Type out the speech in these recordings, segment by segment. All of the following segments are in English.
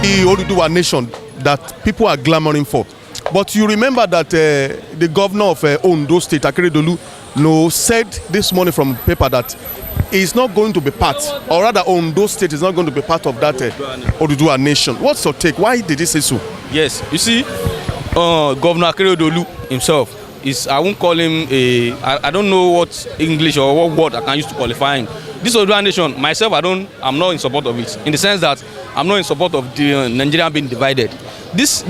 the Oduduwa nation that people are clamoring for. But you remember that the governor of Ondo State, Akeredolu, said this morning from paper that he's not going to be part, or rather Ondo State is not going to be part of that Oduduwa nation. What's your take? Why did he say so? Yes, you see, Governor Akeredolu himself, I won't call him I don't know what English or what word I can use to qualify him. This Oduduwa nation, myself, I'm not in support of it, in the sense that I'm not in support of the Nigeria being divided. There's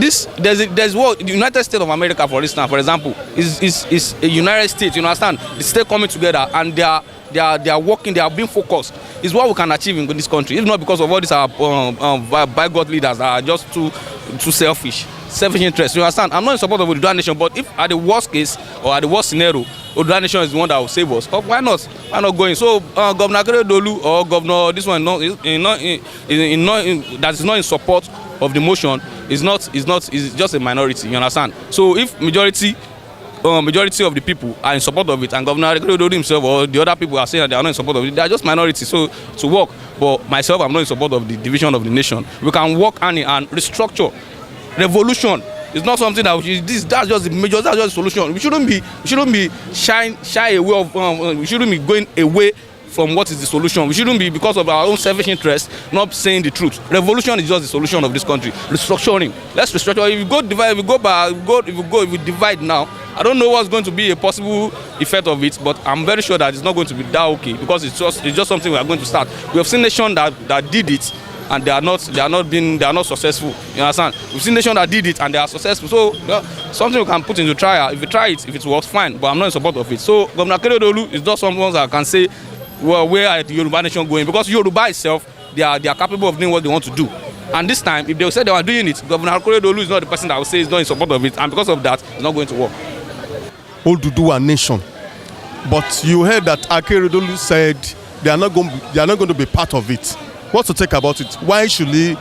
what the United States of America, for instance, for example, is a United States. You understand? The state coming together and they are working, they are being focused. Is what we can achieve in this country. If not because of all these by-God leaders that are just too selfish interests. You understand? I'm not in support of the Oduduwa nation, but if at the worst case or at the worst scenario, Oduduwa nation is the one that will save us, why not? Why not going? So Governor Akeredolu or Governor this one that is not in support of the motion is just a minority. You understand? So if majority of the people are in support of it, and Governor Akeredolu himself or the other people are saying that they are not in support of it, they are just minority. So to work. But myself, I'm not in support of the division of the nation. We can work hand in hand, restructure. Revolution is not something that that's just the solution. We shouldn't be shy away of we shouldn't be going away from what is the solution. We shouldn't be, because of our own selfish interest, not saying the truth. Revolution is just the solution of this country. Restructuring. Let's restructure. If we divide now, I don't know what's going to be a possible effect of it, but I'm very sure that it's not going to be that okay, because it's just something we are going to start. We have seen nations that did it, and they are not successful. You understand? We've seen nations that did it and they are successful. So something we can put into trial. If we try it, if it works, fine. But I'm not in support of it. So Governor Akeredolu is just someone that can say, well, where are the Yoruba nation going? Because Yoruba itself, they are capable of doing what they want to do. And this time, if they say they are doing it, Governor Akeredolu is not the person that will say he's not in support of it, and because of that, it's not going to work. Oduduwa nation. But you heard that Akeredolu said they are not going to be part of it. What's to take about it? Why should he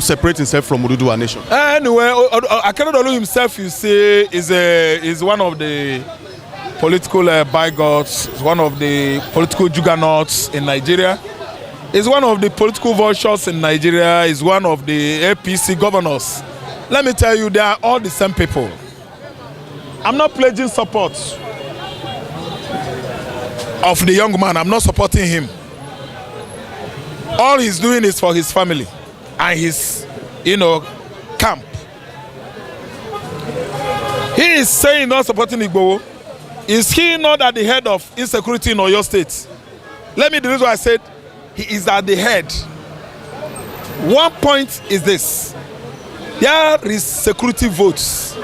separate himself from Oduduwa nation? Anyway, Akeredolu himself, you say, is one of the political bigots, is one of the political juggernauts in Nigeria. Is one of the political vultures in Nigeria. Is one of the APC governors. Let me tell you, they are all the same people. I'm not pledging support of the young man. I'm not supporting him. All he's doing is for his family and his, camp. He is saying not supporting Igboho. Is he not at the head of insecurity in Ondo State? Let me do this. Why I said he is at the head. One point is this: there is security votes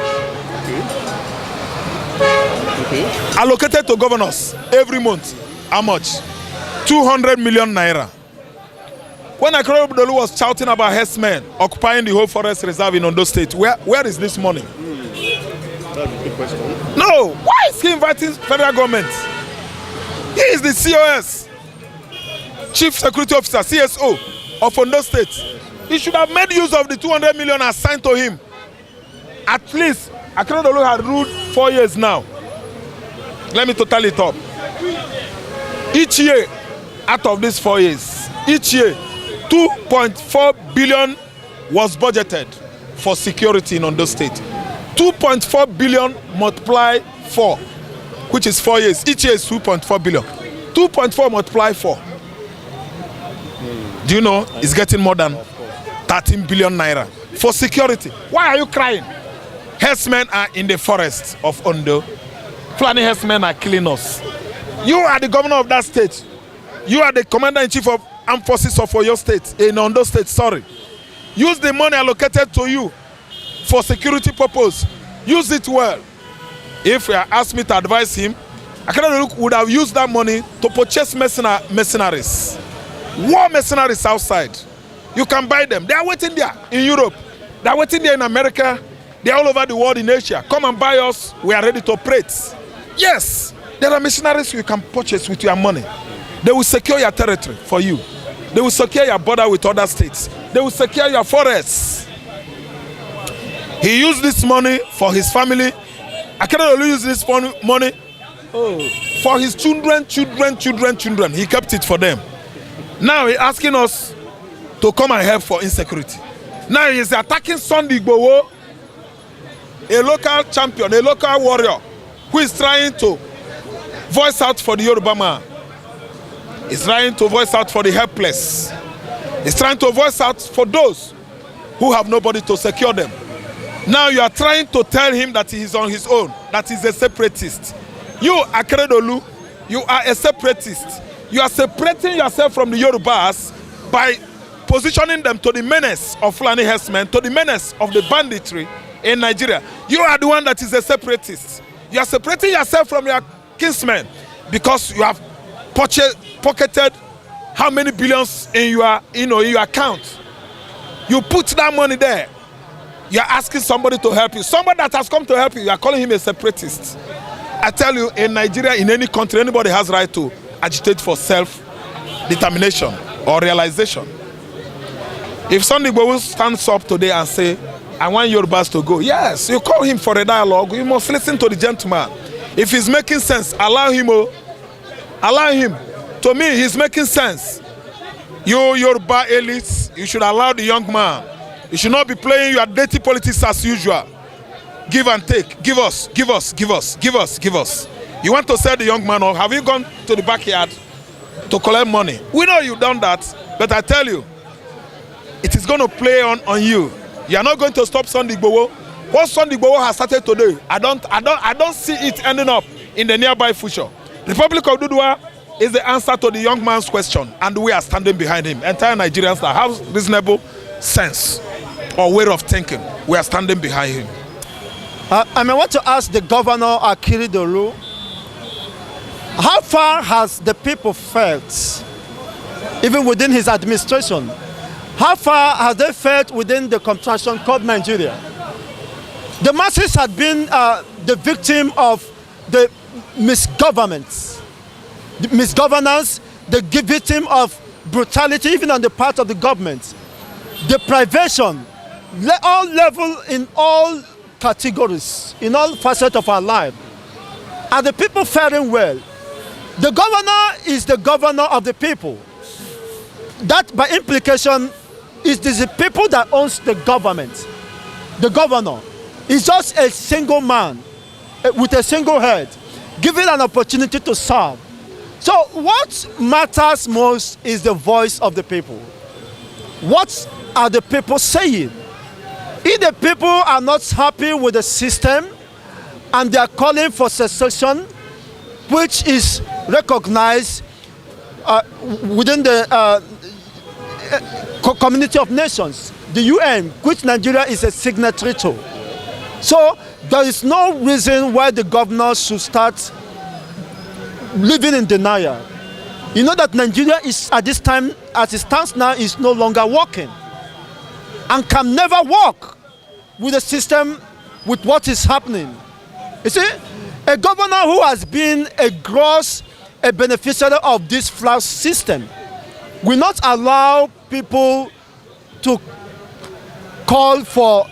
allocated to governors every month. How much? 200 million naira. When Akeredolu was shouting about herdsmen occupying the whole forest reserve in Ondo State, where is this money? That's a big question. No, why is he inviting federal government? He is the COS, Chief Security Officer, CSO of Ondo State. He should have made use of the 200 million assigned to him. At least Akeredolu had ruled 4 years now. Let me total it up. Each year, out of these 4 years, each year, 2.4 billion was budgeted for security in Ondo State. 2.4 billion multiplied 4, which is 4 years. Each year is 2.4 billion. 2.4 multiplied 4. Do you know it's getting more than 13 billion naira for security? Why are you crying? Herdsmen are in the forest of Ondo. Fulani herdsmen are killing us. You are the governor of that state. You are the commander-in-chief of Armed Forces of Oyo State, in Ondo State, sorry. Use the money allocated to you for security purpose. Use it well. If you asked me to advise him, Akeredolu would have used that money to purchase mercenaries. War mercenaries outside. You can buy them. They are waiting there in Europe. They are waiting there in America. They are all over the world in Asia. Come and buy us. We are ready to operate. Yes, there are mercenaries you can purchase with your money. They will secure your territory for you. They will secure your border with other states. They will secure your forests. He used this money for his family. Akeredolu used this money for his children. He kept it for them. Now he's asking us to come and help for insecurity. Now he is attacking Sunday Igboho, a local champion, a local warrior, who is trying to voice out for the Yoruba man. He's trying to voice out for the helpless. He's trying to voice out for those who have nobody to secure them. Now you are trying to tell him that he is on his own, that he's a separatist. You, Akeredolu, you are a separatist. You are separating yourself from the Yorubas by positioning them to the menace of Fulani herdsmen, to the menace of the banditry in Nigeria. You are the one that is a separatist. You are separating yourself from your kinsmen because you have pocketed how many billions in your account. You put that money there. You are asking somebody to help you. Somebody that has come to help you, you are calling him a separatist. I tell you, in Nigeria, in any country, anybody has right to agitate for self-determination or realization. If Sunday Igboho stands up today and say, I want Yorubas to go, yes, you call him for a dialogue. You must listen to the gentleman. If he's making sense, allow him. Allow him. To me, he's making sense. You Yoruba elites, you should allow the young man. You should not be playing your dirty politics as usual. Give and take. Give us, give us, give us, give us, give us. You want to sell the young man, or have you gone to the backyard to collect money? We know you've done that, but I tell you, it is going to play on you. You are not going to stop Sunday Igboho. What Sunday Igboho has started today, I don't see it ending up in the nearby future. Republic Agitators is the answer to the young man's question, and we are standing behind him. Entire Nigerians that have reasonable sense or way of thinking, we are standing behind him. I want to ask the governor, Akeredolu, how far has the people felt, even within his administration? How far has they felt within the contraction called Nigeria? The masses had been the victim of the misgovernance, the victim of brutality, even on the part of the government, deprivation, all level in all categories, in all facets of our life. Are the people faring well? The governor is the governor of the people. That, by implication, is the people that owns the government. The governor is just a single man with a single head, given an opportunity to serve. So what matters most is the voice of the people. What are the people saying? If the people are not happy with the system and they are calling for secession, which is recognized within the community of nations, the UN, which Nigeria is a signatory to. So there is no reason why the governor should start living in denial. You know that Nigeria is, at this time, as it stands now, is no longer working and can never work with the system, with what is happening. You see, a governor who has been a beneficiary of this flawed system will not allow people to call for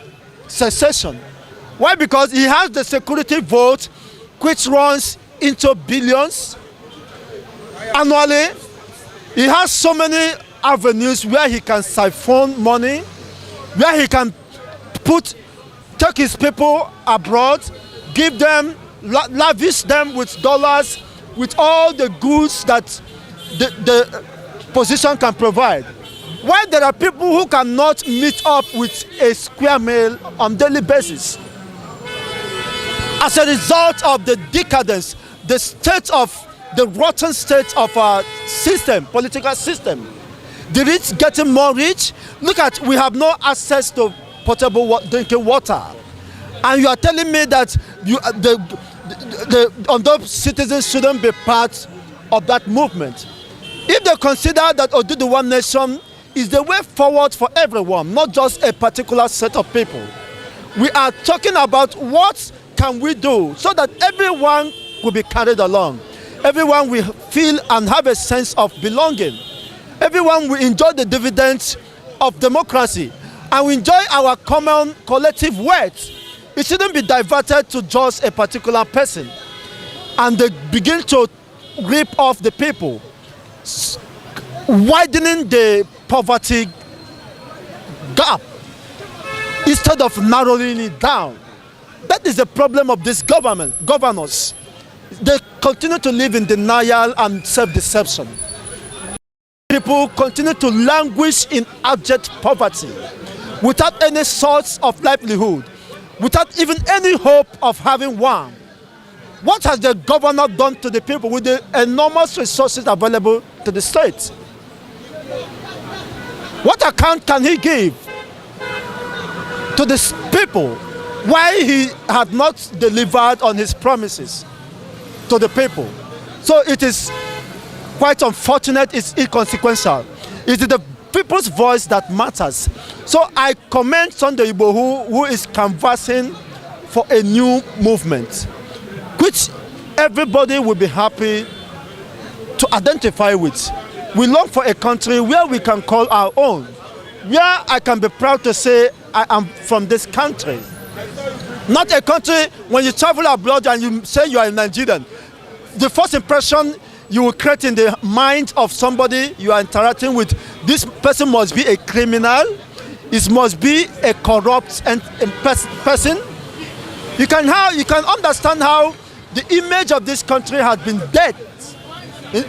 secession. Why? Because he has the security vote, which runs into billions annually. He has so many avenues where he can siphon money, where he can take his people abroad, give them, lavish them with dollars, with all the goods that the position can provide. While there are people who cannot meet up with a square meal on daily basis. As a result of the decadence, the rotten state of our system, political system, the rich getting more rich. Look at, we have no access to potable drinking water. And you are telling me that the Ondo citizens shouldn't be part of that movement. If they consider that Oduduwa nation is the way forward for everyone, not just a particular set of people, we are talking about what can we do so that everyone will be carried along. Everyone will feel and have a sense of belonging. Everyone will enjoy the dividends of democracy and we enjoy our common collective wealth. It shouldn't be diverted to just a particular person. And they begin to rip off the people, widening the poverty gap instead of narrowing it down. That is the problem of this governors. They continue to live in denial and self-deception. People continue to languish in abject poverty without any source of livelihood, without even any hope of having one. What has the governor done to the people with the enormous resources available to the state? What account can he give to the people why he had not delivered on his promises to the people? So it is quite unfortunate, it's inconsequential. It is the people's voice that matters. So I commend Sunday Igboho, who is canvassing for a new movement, which everybody will be happy to identify with. We long for a country where we can call our own, where I can be proud to say I am from this country. Not a country when you travel abroad and you say you are a Nigerian, the first impression you will create in the mind of somebody you are interacting with, this person must be a criminal, it must be a corrupt person. You can understand how the image of this country has been dead,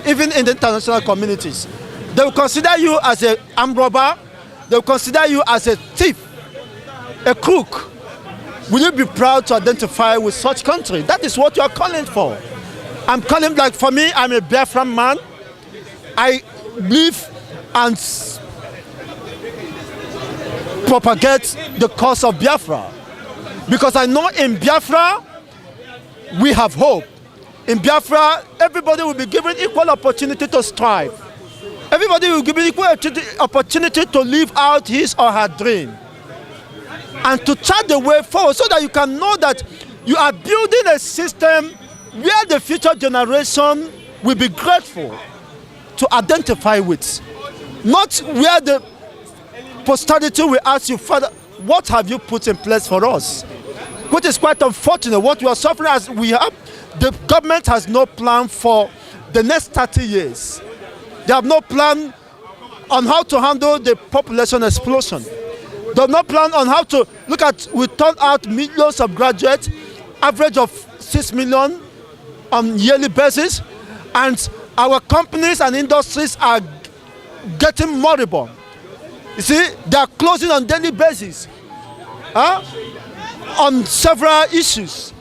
even in the international communities. They will consider you as an armed robber, they will consider you as a thief, a crook. Will you be proud to identify with such country? That is what you are calling for. I'm calling, like for me, I'm a Biafran man. I live and propagate the cause of Biafra. Because I know in Biafra, we have hope. In Biafra, everybody will be given equal opportunity to strive. Everybody will be given equal opportunity to live out his or her dream. And to chart the way forward so that you can know that you are building a system where the future generation will be grateful to identify with. Not where the posterity will ask you, Father, what have you put in place for us? Which is quite unfortunate. What we are suffering as the government has no plan for the next 30 years. They have no plan on how to handle the population explosion. They have no plan on how to look at, we turn out millions of graduates, average of 6 million on yearly basis, and our companies and industries are getting moribund. You see, they are closing on daily basis on several issues,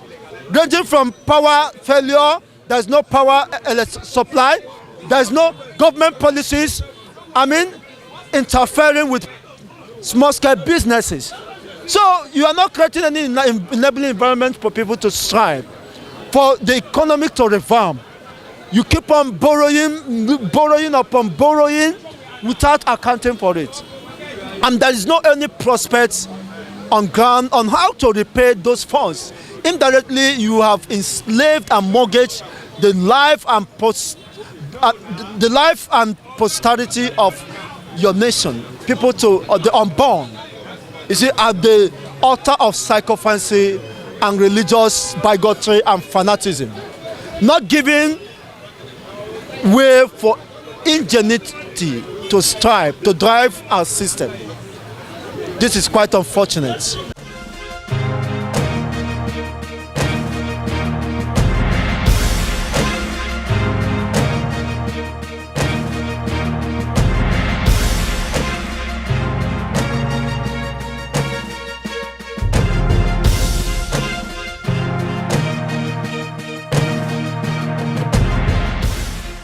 ranging from power failure, there's no power supply, there's no government policies, interfering with small-scale businesses. So you are not creating any enabling environment for people to strive, for the economy to revamp. You keep on borrowing upon borrowing without accounting for it. And there is no any prospects on ground on how to repay those funds. Indirectly, you have enslaved and mortgaged the life and posterity of your nation, people to the unborn. You see, at the altar of sycophancy and religious bigotry and fanaticism, not giving way for ingenuity to strive to drive our system. This is quite unfortunate.